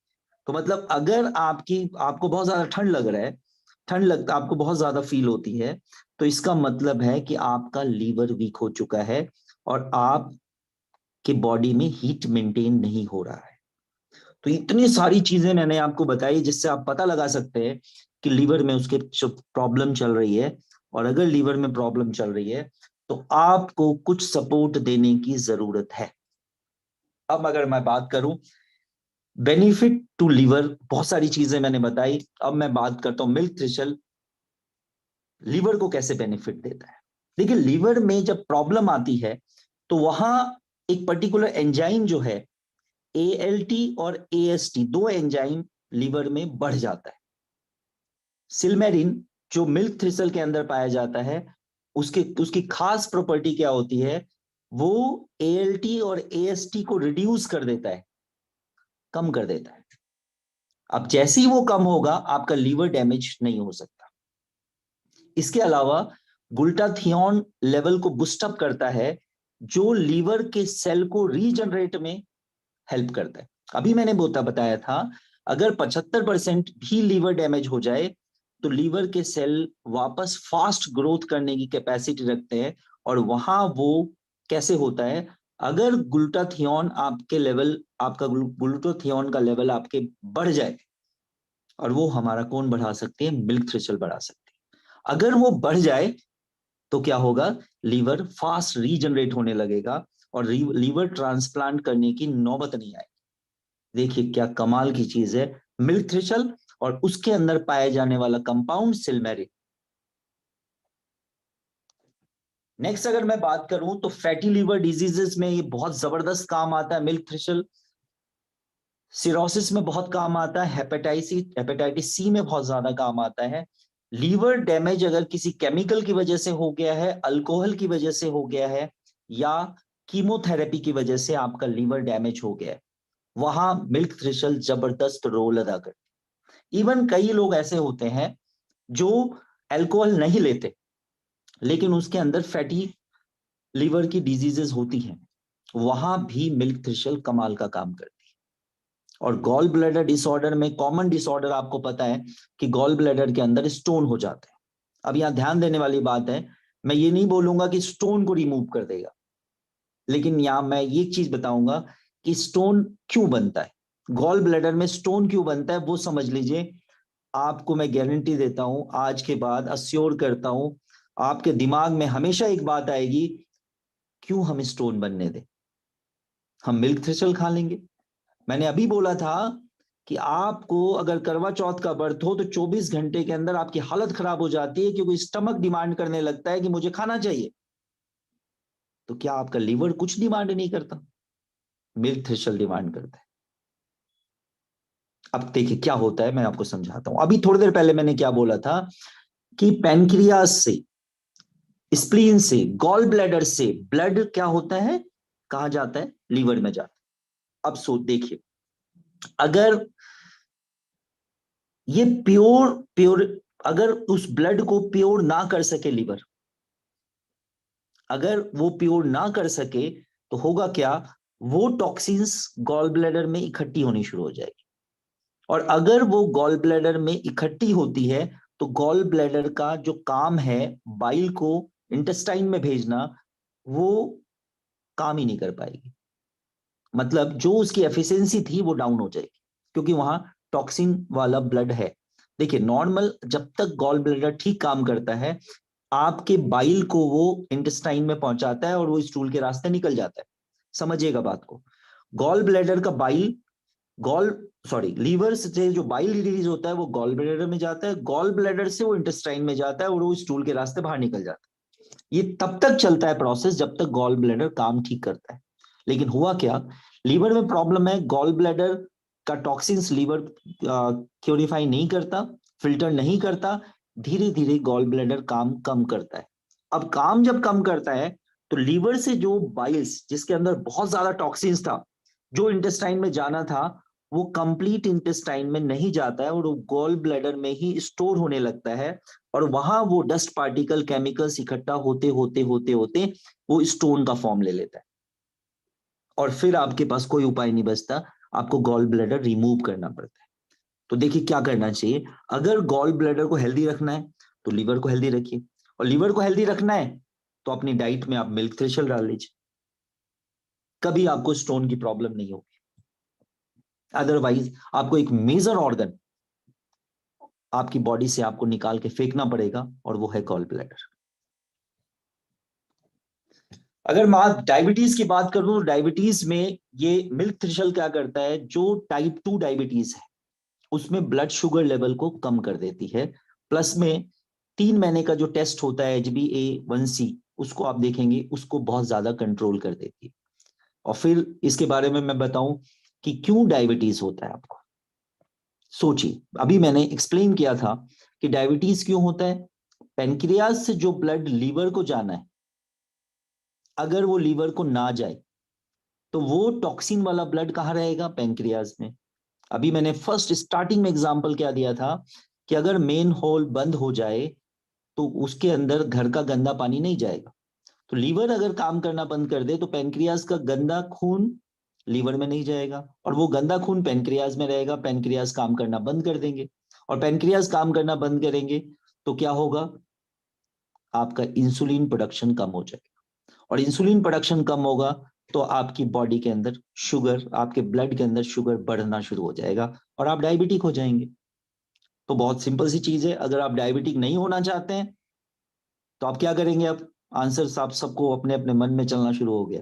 तो मतलब अगर आपको बहुत ज्यादा ठंड लग रहा है, ठंड लगता आपको बहुत ज्यादा फील होती है, तो इसका मतलब है कि आपका लीवर वीक हो चुका है और आपकी बॉडी में हीट मेंटेन नहीं हो रहा है। तो इतनी सारी चीजें मैंने आपको बताई जिससे आप पता लगा सकते हैं कि लीवर में उसके प्रॉब्लम चल रही है। और अगर लीवर में प्रॉब्लम चल रही है तो आपको कुछ सपोर्ट देने की जरूरत है। अब अगर मैं बात करूं बेनिफिट टू लीवर, बहुत सारी चीजें मैंने बताई, अब मैं बात करता हूं मिल्क थ्रिशल लीवर को कैसे बेनिफिट देता है। देखिए लीवर में जब प्रॉब्लम आती है तो वहां एक पर्टिकुलर एंजाइम जो है एएलटी और एएसटी, दो एंजाइम लीवर में बढ़ जाता है। सिल्मेरिन जो मिल्क थ्रिसल के अंदर पाया जाता है, उसकी खास प्रॉपर्टी क्या होती है? वो एएलटी और एएसटी को रिड्यूस कर देता है, कम कर देता है। अब जैसे ही वो कम होगा आपका लीवर डैमेज नहीं हो सकता। इसके अलावा ग्लूटाथियोन लेवल को बूस्टअप करता है जो लीवर के सेल को रीजनरेट में हेल्प करता है। अभी मैंने बताया था अगर 75% भी लीवर डैमेज हो जाए तो लीवर के सेल वापस फास्ट ग्रोथ करने की कैपेसिटी रखते हैं। और वहां वो कैसे होता है? अगर ग्लूटाथियोन आपके लेवल आपका ग्लूटाथियोन का लेवल आपके बढ़ जाए, और वो हमारा कौन बढ़ा सकते हैं? मिल्क थ्रेशोल्ड बढ़ा सकते हैं। अगर वो बढ़ जाए तो क्या होगा? लीवर फास्ट रीजनरेट होने लगेगा और लीवर ट्रांसप्लांट करने की नौबत नहीं आएगी। देखिए क्या कमाल की चीज है मिल्क थ्रेशल और उसके अंदर पाए जाने वाला कंपाउंड सिल्मेरिन। नेक्स्ट अगर मैं बात करूं तो फैटी लीवर डिजीजेस में ये बहुत जबरदस्त काम आता है मिल्क थ्रेशल। सिरोसिस में बहुत काम आता है, हेपेटाइटिस सी में बहुत ज्यादा काम आता है। लीवर डैमेज अगर किसी केमिकल की वजह से हो गया है, अल्कोहल की वजह से हो गया है, या कीमोथेरेपी की वजह से आपका लीवर डैमेज हो गया है, वहां मिल्क थ्रेशल जबरदस्त रोल अदा करती है। इवन कई लोग ऐसे होते हैं जो अल्कोहल नहीं लेते लेकिन उसके अंदर फैटी लीवर की डिजीजेस होती हैं, वहां भी मिल्क थ्रेशल कमाल का काम करती है। और गॉल ब्लैडर डिसऑर्डर में कॉमन डिसऑर्डर आपको पता है कि गॉल ब्लैडर के अंदर स्टोन हो जाते हैं। अब यहां ध्यान देने वाली बात है, मैं ये नहीं बोलूंगा कि स्टोन को रिमूव कर देगा, लेकिन यहां मैं ये चीज बताऊंगा कि स्टोन क्यों बनता है, गॉल ब्लैडर में स्टोन क्यों बनता है वो समझ लीजिए। आपको मैं गारंटी देता हूं, आज के बाद अश्योर करता हूं, आपके दिमाग में हमेशा एक बात आएगी, क्यों हम स्टोन बनने दें, हम मिल्क थ्रेशल खा लेंगे। मैंने अभी बोला था कि आपको अगर करवा चौथ का व्रत हो तो 24 घंटे के अंदर आपकी हालत खराब हो जाती है क्योंकि स्टमक डिमांड करने लगता है कि मुझे खाना चाहिए। तो क्या आपका लीवर कुछ डिमांड नहीं करता? मिल्क थ्रेशल डिमांड करता है। अब देखिए क्या होता है, मैं आपको समझाता हूं। अभी थोड़ी देर पहले मैंने क्या बोला था कि पैनक्रियाज से, स्प्लीन से, गॉल ब्लैडर से ब्लड क्या होता है, कहा जाता है? लीवर में जाता है। अब सो देखिए, अगर ये प्योर प्योर अगर उस ब्लड को प्योर ना कर सके लीवर, अगर वो प्योर ना कर सके तो होगा क्या? वो टॉक्सिन्स गॉल ब्लैडर में इकट्ठी होनी शुरू हो जाएगी। और अगर वो गॉल ब्लैडर में इकट्ठी होती है तो गॉल ब्लैडर का जो काम है बाइल को इंटेस्टाइन में भेजना, वो काम ही नहीं कर पाएगी। मतलब जो उसकी एफिशिएंसी थी वो डाउन हो जाएगी, क्योंकि वहां टॉक्सिन वाला ब्लड है। देखिए नॉर्मल जब तक गॉल ब्लैडर ठीक काम करता है, आपके बाइल को वो इंटेस्टाइन में पहुंचाता है और वो स्टूल के रास्ते निकल जाता है। समझिएगा बात को। गॉल ब्लैडर का बाइल, गॉल सॉरी लीवर से जो बाइल रिलीज होता है वो गॉल ब्लैडर में जाता है, गॉल ब्लैडर से वो इंटेस्टाइन में जाता है और वो स्टूल के रास्ते बाहर निकल जाता है। ये तब तक चलता है प्रोसेस जब तक गॉल ब्लैडर काम ठीक करता है। लेकिन हुआ क्या, लीवर में प्रॉब्लम है, गॉल ब्लैडर का टॉक्सिन्स लीवर प्योरीफाई नहीं करता, फिल्टर नहीं करता, धीरे धीरे गॉल ब्लैडर काम कम करता है। अब काम जब कम करता है तो लीवर से जो बाइल्स जिसके अंदर बहुत ज्यादा टॉक्सिन्स था, जो इंटेस्टाइन में जाना था, वो कंप्लीट इंटेस्टाइन में नहीं जाता है और वो गॉल ब्लैडर में ही स्टोर होने लगता है। और वहां वो डस्ट पार्टिकल केमिकल्स इकट्ठा होते होते होते होते वो स्टोन का फॉर्म ले लेता है। और फिर आपके पास कोई उपाय नहीं बचता, आपको गॉल ब्लैडर रिमूव करना पड़ता है। तो देखिए क्या करना चाहिए, अगर गॉल ब्लैडर को हेल्दी रखना है तो लीवर को हेल्दी रखिए, और लीवर को हेल्दी रखना है तो अपनी डाइट में आप मिल्क थ्रेशल डाल लीजिए, कभी आपको स्टोन की प्रॉब्लम नहीं होगी। अदरवाइज आपको एक मेजर ऑर्गन आपकी बॉडी से आपको निकाल के फेंकना पड़ेगा और वो है गॉल ब्लैडर। अगर मैं डायबिटीज की बात करूं तो डायबिटीज में ये मिल्क थ्रेशल क्या करता है, जो टाइप 2 डायबिटीज है उसमें ब्लड शुगर लेवल को कम कर देती है। प्लस में 3 महीने का जो टेस्ट होता है HbA1c, उसको आप देखेंगे उसको बहुत ज्यादा कंट्रोल कर देती है। और फिर इसके बारे में मैं बताऊं कि क्यों डायबिटीज होता है आपको। सोचिए, अभी मैंने एक्सप्लेन किया था कि डायबिटीज क्यों होता है। पेनक्रियाज से जो ब्लड लीवर को जाना है, अगर वो लीवर को ना जाए तो वो टॉक्सिन वाला ब्लड कहाँ रहेगा, पेनक्रियाज में। अभी मैंने फर्स्ट स्टार्टिंग में एग्जांपल क्या दिया था कि अगर मेन होल बंद हो जाए तो उसके अंदर घर का गंदा पानी नहीं जाएगा। तो लीवर अगर काम करना बंद कर दे तो पेनक्रियाज का गंदा खून लीवर में नहीं जाएगा, और वो गंदा खून पेनक्रियाज में रहेगा, पेनक्रियाज काम करना बंद कर देंगे। और पेनक्रियाज काम करना बंद करेंगे तो क्या होगा, आपका इंसुलिन प्रोडक्शन कम हो जाएगा, और इंसुलिन प्रोडक्शन कम होगा तो आपकी बॉडी के अंदर शुगर, आपके ब्लड के अंदर शुगर बढ़ना शुरू हो जाएगा और आप डायबिटिक हो जाएंगे। तो बहुत सिंपल सी चीज है, अगर आप डायबिटिक नहीं होना चाहते हैं तो आप क्या करेंगे। अब आंसर आप सबको अपने अपने मन में चलना शुरू हो गया।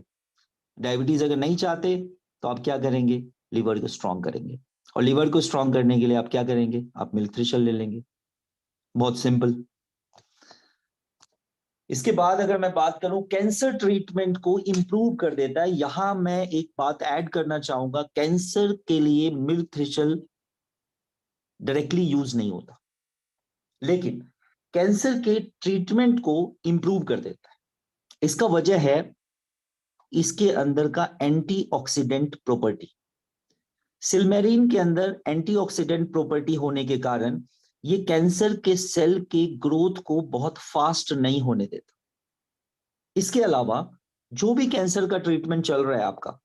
डायबिटीज अगर नहीं चाहते तो आप क्या करेंगे, लिवर को स्ट्रांग करेंगे, और लिवर को स्ट्रांग करने के लिए आप क्या करेंगे, आप मिल्क थ्रेशल ले लेंगे। बहुत सिंपल। इसके बाद अगर मैं बात करूं, कैंसर ट्रीटमेंट को इंप्रूव कर देता है। यहां मैं एक बात ऐड करना चाहूंगा, कैंसर के लिए मिल्क थ्रेशल डायरेक्टली यूज नहीं होता, लेकिन कैंसर के ट्रीटमेंट को इंप्रूव कर देता है। इसका वजह है इसके अंदर का एंटीऑक्सीडेंट प्रॉपर्टी। सिल्मेरिन के अंदर एंटीऑक्सीडेंट प्रॉपर्टी होने के कारण ये कैंसर के सेल के ग्रोथ को बहुत फास्ट नहीं होने देता। इसके अलावा जो भी कैंसर का ट्रीटमेंट चल रहा है आपका,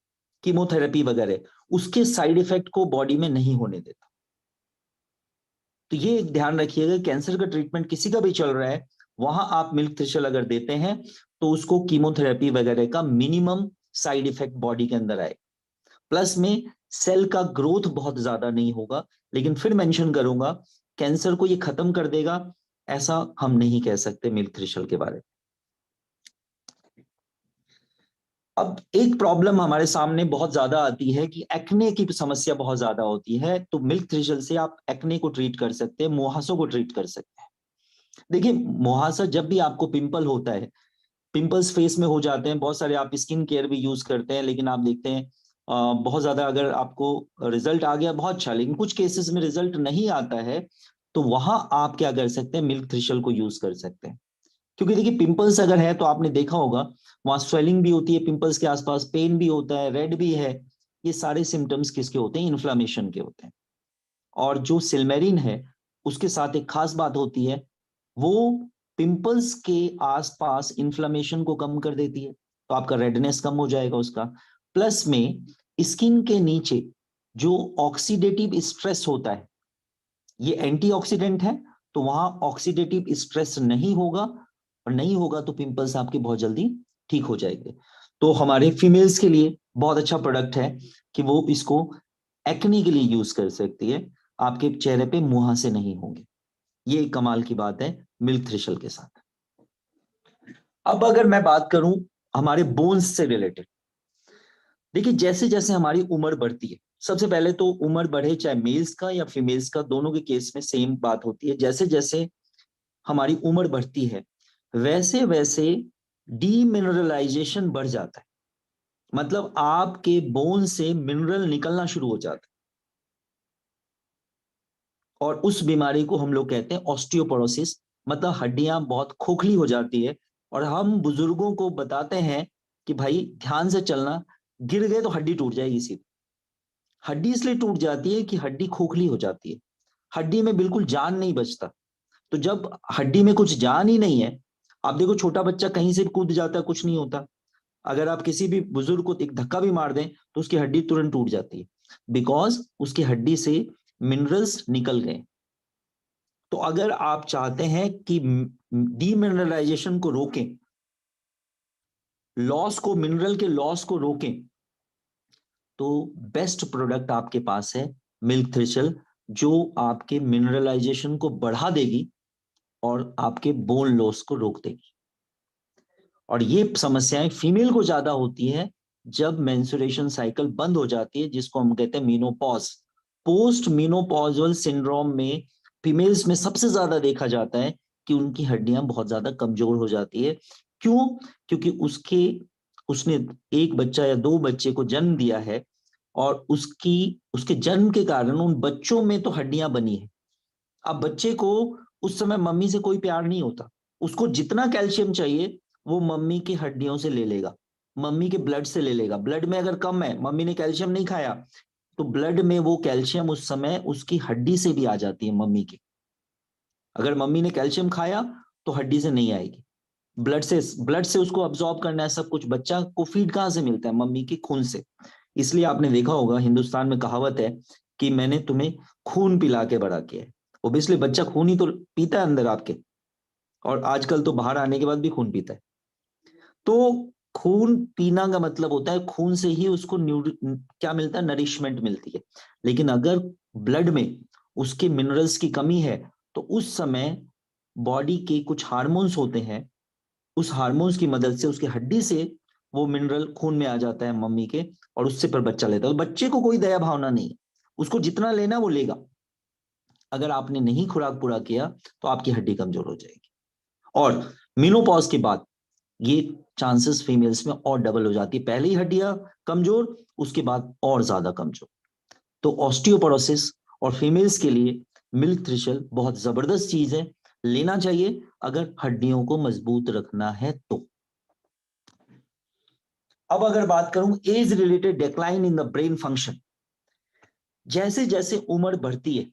कीमोथेरेपी वगैरह, उसके साइड इफेक्ट को बॉडी में नहीं होने देता। तो ये एक ध्यान रखिएगा, कैंसर का ट्रीटमेंट किसी का भी चल रहा है, वहां आप मिल्क थ्रेशल अगर देते हैं तो उसको कीमोथेरेपी वगैरह का मिनिमम साइड इफेक्ट बॉडी के अंदर आए। प्लस में सेल का ग्रोथ बहुत ज्यादा नहीं होगा। लेकिन फिर मेंशन करूंगा, कैंसर को ये खत्म कर देगा ऐसा हम नहीं कह सकते मिल्क थ्रेशल के बारे में। अब एक प्रॉब्लम हमारे सामने बहुत ज्यादा आती है कि एक्ने की समस्या बहुत ज्यादा होती है, तो मिल्क थ्रेशल से आप एक्ने को ट्रीट कर सकते हैं, मुहासों को ट्रीट कर सकते हैं। देखिए मुहासा जब भी आपको पिंपल होता है, पिंपल्स फेस में हो जाते हैं, बहुत सारे आप स्किन केयर भी यूज करते हैं, लेकिन आप देखते हैं बहुत ज्यादा अगर आपको रिजल्ट आ गया बहुत अच्छा, लेकिन कुछ केसेस में रिजल्ट नहीं आता है, तो वहां आप क्या कर सकते हैं, मिल्क थ्रेशल को यूज कर सकते हैं। क्योंकि देखिए पिंपल्स अगर है तो आपने देखा होगा वहां स्वेलिंग भी होती है, पिंपल्स के आसपास पेन भी होता है, रेड भी है। ये सारे सिम्टम्स किसके होते हैं, इन्फ्लामेशन के होते हैं। और जो सिल्मेरिन है उसके साथ एक खास बात होती है, वो पिंपल्स के आसपास इन्फ्लामेशन को कम कर देती है, तो आपका रेडनेस कम हो जाएगा उसका। प्लस में स्किन के नीचे जो ऑक्सीडेटिव स्ट्रेस होता है, ये एंटीऑक्सीडेंट है, तो वहां ऑक्सीडेटिव स्ट्रेस नहीं होगा, और नहीं होगा तो पिंपल्स आपके बहुत जल्दी ठीक हो जाएंगे। तो हमारे फीमेल्स के लिए बहुत अच्छा प्रोडक्ट है कि वो इसको एक्ने के लिए यूज कर सकती है, आपके चेहरे पे मुहासे नहीं होंगे। ये एक कमाल की बात है मिल्क थ्रेशल के साथ। अब अगर मैं बात करूं हमारे बोन्स से रिलेटेड, देखिए जैसे जैसे हमारी उम्र बढ़ती है, सबसे पहले तो उम्र बढ़े चाहे मेल्स का या फीमेल्स का, दोनों के केस में सेम बात होती है। जैसे जैसे हमारी उम्र बढ़ती है वैसे वैसे डीमिनरलाइजेशन बढ़ जाता है, मतलब आपके बोन से मिनरल निकलना शुरू हो जाता है, और उस बीमारी को हम लोग कहते हैं ऑस्टियोपोरोसिस, मतलब हड्डियां बहुत खोखली हो जाती है। और हम बुजुर्गों को बताते हैं कि भाई ध्यान से चलना, गिर गए तो हड्डी टूट जाएगी सीधी। हड्डी इसलिए टूट जाती है कि हड्डी खोखली हो जाती है, हड्डी में बिल्कुल जान नहीं बचता। तो जब हड्डी में कुछ जान ही नहीं है, आप देखो छोटा बच्चा कहीं से कूद जाता है, कुछ नहीं होता। अगर आप किसी भी बुजुर्ग को एक धक्का भी मार दें तो उसकी हड्डी तुरंत टूट जाती है, बिकॉज उसकी हड्डी से मिनरल्स निकल गए। तो अगर आप चाहते हैं कि डीमिनरलाइजेशन को रोकें, लॉस को, मिनरल के लॉस को रोकें, तो बेस्ट प्रोडक्ट आपके पास है मिल्क थ्रेशल, जो आपके मिनरलाइजेशन को बढ़ा देगी और आपके बोन लॉस को रोक देगी। और ये समस्याएं फीमेल को ज्यादा होती है जब मेंस्ट्रुएशन साइकिल बंद हो जाती है, जिसको हम कहते हैं मीनोपॉज। पोस्ट मीनोपॉजल सिंड्रोम में फीमेल्स में सबसे ज्यादा देखा जाता है कि उनकी हड्डियां बहुत ज्यादा कमजोर हो जाती है। क्यों? क्योंकि उसने एक बच्चा या दो बच्चे को जन्म दिया है, और उसके जन्म के कारण उन बच्चों में तो हड्डियां बनी है। अब बच्चे को उस समय मम्मी से कोई प्यार नहीं होता, उसको जितना कैल्शियम चाहिए वो मम्मी की हड्डियों से ले लेगा, मम्मी के ब्लड से ले लेगा। ब्लड में अगर कम है, मम्मी ने कैल्शियम नहीं खाया, तो ब्लड में वो कैल्शियम उस समय उसकी हड्डी से भी आ जाती है मम्मी की। अगर मम्मी ने कैल्शियम खाया तो हड्डी से नहीं आएगी, ब्लड से उसको अब्सॉर्ब करना है सब कुछ। बच्चा को फीड कहां से मिलता है? मम्मी के खून से। इसलिए आपने देखा होगा हिंदुस्तान में कहावत है कि मैंने तुम्हें खून पिला के बड़ा किया है। ओबियसली बच्चा खून ही तो पीता है अंदर आपके, और आजकल तो बाहर आने के बाद भी खून पीता है। तो खून पीना का मतलब होता है खून से ही उसको क्या मिलता है? नरिशमेंट मिलती है। लेकिन अगर ब्लड में उसके मिनरल्स की कमी है, तो उस समय बॉडी के कुछ हार्मोन्स होते हैं, उस हार्मोन्स की मदद से उसकी हड्डी से वो मिनरल खून में आ जाता है मम्मी के, और उससे पर बच्चा लेता है। तो बच्चे को कोई दया भावना नहीं, उसको जितना लेना वो लेगा। अगर आपने नहीं खुराक पूरा किया तो आपकी हड्डी कमजोर हो जाएगी। और मीनोपॉज के बाद ये चांसेस फीमेल्स में और डबल हो जाती है, पहले ही हड्डियां कमजोर, उसके बाद और ज्यादा कमजोर। तो ऑस्टियोपोरोसिस और फीमेल्स के लिए मिल्क थ्रेशल बहुत जबरदस्त चीज है, लेना चाहिए अगर हड्डियों को मजबूत रखना है तो। अब अगर बात करूं age related decline in the brain function, जैसे जैसे उम्र बढ़ती है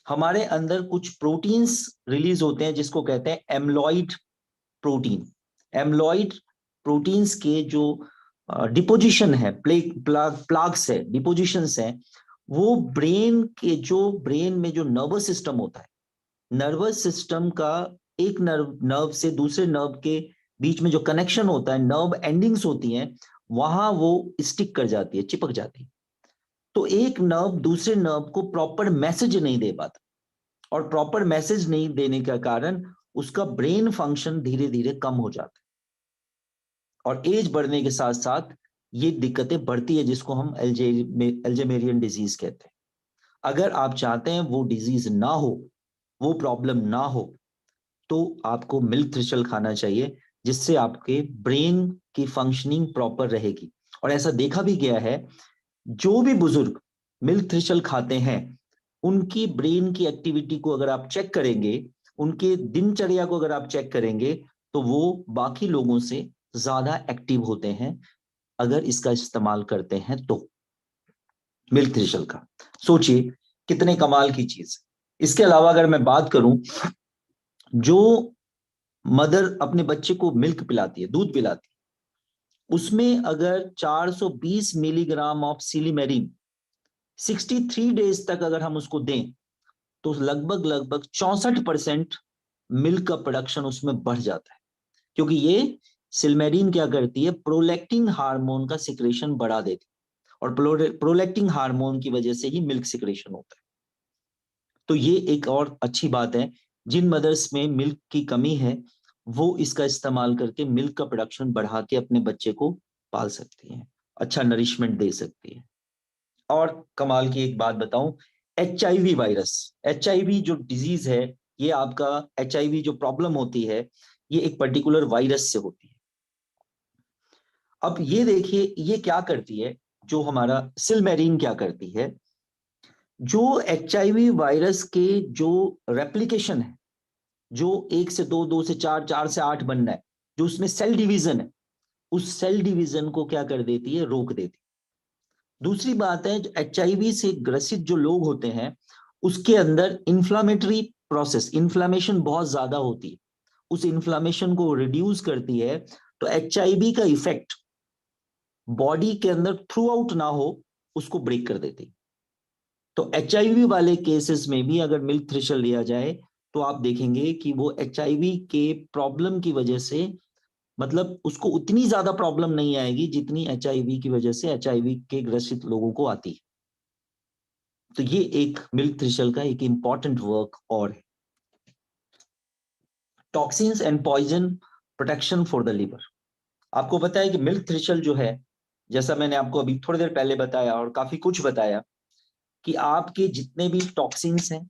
हमारे अंदर कुछ प्रोटीन्स रिलीज होते हैं जिसको कहते हैं एमलॉइड प्रोटीन। एमलॉइड प्रोटीन्स के जो डिपोजिशन है, प्लाग्स है, डिपोजिशंस है, वो ब्रेन में जो नर्वस सिस्टम होता है, नर्वस सिस्टम का एक नर्व से दूसरे नर्व के बीच में जो कनेक्शन होता है, नर्व एंडिंग्स होती हैं, वहां वो स्टिक कर जाती है, चिपक जाती है। तो एक नर्व दूसरे नर्व को प्रॉपर मैसेज नहीं दे पाता, और प्रॉपर मैसेज नहीं देने का कारण उसका ब्रेन फंक्शन धीरे धीरे कम हो जाता है। और एज बढ़ने के साथ साथ ये दिक्कतें बढ़ती है, जिसको हम एल्जेमेरियन डिजीज कहते हैं। अगर आप चाहते हैं वो डिजीज ना हो, वो प्रॉब्लम ना हो, तो आपको मिल्क थ्रेशल खाना चाहिए, जिससे आपके ब्रेन की फंक्शनिंग प्रॉपर रहेगी। और ऐसा देखा भी गया है, जो भी बुजुर्ग मिल्क थ्रेशल खाते हैं उनकी ब्रेन की एक्टिविटी को अगर आप चेक करेंगे, उनके दिनचर्या को अगर आप चेक करेंगे, तो वो बाकी लोगों से ज्यादा एक्टिव होते हैं अगर इसका इस्तेमाल करते हैं तो। मिल्क थ्रेशल का सोचिए कितने कमाल की चीज। इसके अलावा अगर मैं बात करूं, जो मदर अपने बच्चे को मिल्क पिलाती है, दूध पिलाती है, उसमें अगर 420 मिलीग्राम ऑफ सिलीमेरीन 63 डेज तक अगर हम उसको दें, तो लगभग लगभग 64% मिल्क का प्रोडक्शन उसमें बढ़ जाता है। क्योंकि ये सिल्मेरीन क्या करती है, प्रोलैक्टिन हार्मोन का सिक्रेशन बढ़ा देती है, और प्रोलैक्टिन हार्मोन की वजह से ही मिल्क सिक्रेशन होता है। तो ये एक और अच्छी बात है, जिन मदर्स में मिल्क की कमी है वो इसका इस्तेमाल करके मिल्क का प्रोडक्शन बढ़ा के अपने बच्चे को पाल सकती हैं, अच्छा नरिशमेंट दे सकती है। और कमाल की एक बात बताऊं, HIV वायरस, HIV जो डिजीज है, ये आपका HIV जो प्रॉब्लम होती है, ये एक पर्टिकुलर वायरस से होती है। अब ये देखिए ये क्या करती है, जो हमारा सिल्मेरीन क्या करती है, जो HIV वायरस के जो रेप्लिकेशन है, जो 1 से 2, 2 से 4, 4 से 8 बनना है, जो उसमें सेल डिवीजन है, उस सेल डिवीजन को क्या कर देती है, रोक देती है। दूसरी बात है, HIV से ग्रसित जो लोग होते हैं उसके अंदर इंफ्लामेटरी प्रोसेस, इंफ्लामेशन बहुत ज्यादा होती है, उस इंफ्लामेशन को रिड्यूस करती है। तो HIV का इफेक्ट बॉडी के अंदर थ्रू आउट ना हो, उसको ब्रेक कर देती है। तो HIV वाले केसेस में भी अगर मिल्क थ्रेशर लिया जाए तो आप देखेंगे कि वो HIV के प्रॉब्लम की वजह से, मतलब उसको उतनी ज्यादा प्रॉब्लम नहीं आएगी जितनी HIV की वजह से HIV के ग्रसित लोगों को आती है। तो ये एक मिल्क थ्रेशर का एक इंपॉर्टेंट वर्क और है। Toxins and poison protection for the liver. आपको पता है कि मिल्क थ्रेशर जो है, जैसा मैंने आपको अभी थोड़ी देर पहले बताया और काफी कुछ बताया, कि आपके जितने भी टॉक्सिन्स हैं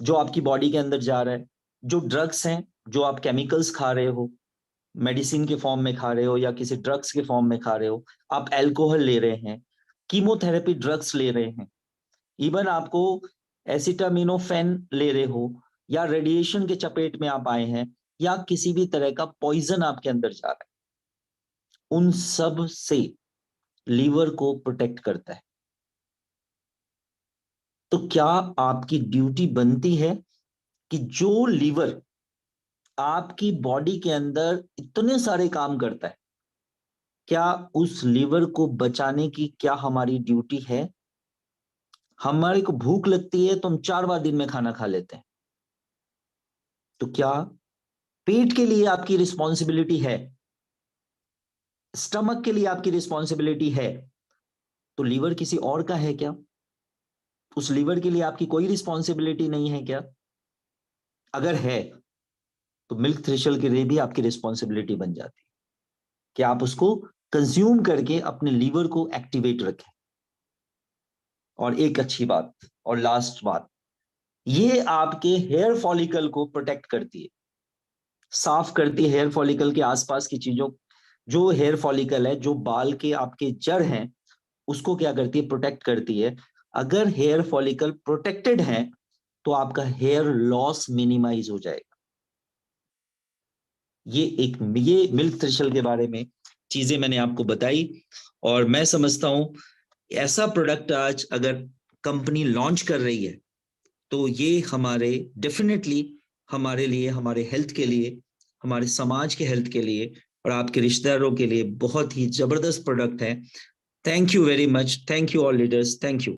जो आपकी बॉडी के अंदर जा रहा है, जो ड्रग्स हैं जो आप केमिकल्स खा रहे हो, मेडिसिन के फॉर्म में खा रहे हो या किसी ड्रग्स के फॉर्म में खा रहे हो, आप एल्कोहल ले रहे हैं, कीमोथेरेपी ड्रग्स ले रहे हैं, इवन आपको एसिटामिनोफेन ले रहे हो, या रेडिएशन के चपेट में आप आए हैं, या किसी भी तरह का पॉइजन आपके अंदर जा रहा है, उन सब से लीवर को प्रोटेक्ट करता है। तो क्या आपकी ड्यूटी बनती है कि जो लीवर आपकी बॉडी के अंदर इतने सारे काम करता है, क्या उस लीवर को बचाने की क्या हमारी ड्यूटी है? हमारे को भूख लगती है तो हम 4 बार दिन में खाना खा लेते हैं, तो क्या पेट के लिए आपकी रिस्पॉन्सिबिलिटी है, स्टमक के लिए आपकी रिस्पॉन्सिबिलिटी है, तो लीवर किसी और का है क्या? उस लीवर के लिए आपकी कोई रिस्पॉन्सिबिलिटी नहीं है क्या? अगर है तो मिल्क थ्रेशर के लिए भी आपकी रिस्पॉन्सिबिलिटी बन जाती है कि आप उसको कंज्यूम करके अपने लीवर को एक्टिवेट रखें। और एक अच्छी बात और लास्ट बात, ये आपके हेयर फॉलिकल को प्रोटेक्ट करती है, साफ करती है हेयर फॉलिकल के आसपास की चीजों, जो हेयर फॉलिकल है, जो बाल के आपके जड़ हैं, उसको क्या करती है, प्रोटेक्ट करती है। अगर हेयर फॉलिकल प्रोटेक्टेड है तो आपका हेयर लॉस मिनिमाइज हो जाएगा। ये मिल्क थ्रेशर के बारे में चीजें मैंने आपको बताई, और मैं समझता हूं ऐसा प्रोडक्ट आज अगर कंपनी लॉन्च कर रही है तो ये हमारे डेफिनेटली हमारे लिए, हमारे हेल्थ के लिए, हमारे समाज के हेल्थ के लिए और आपके रिश्तेदारों के लिए बहुत ही जबरदस्त प्रोडक्ट है। Thank you very much, thank you all leaders, thank you.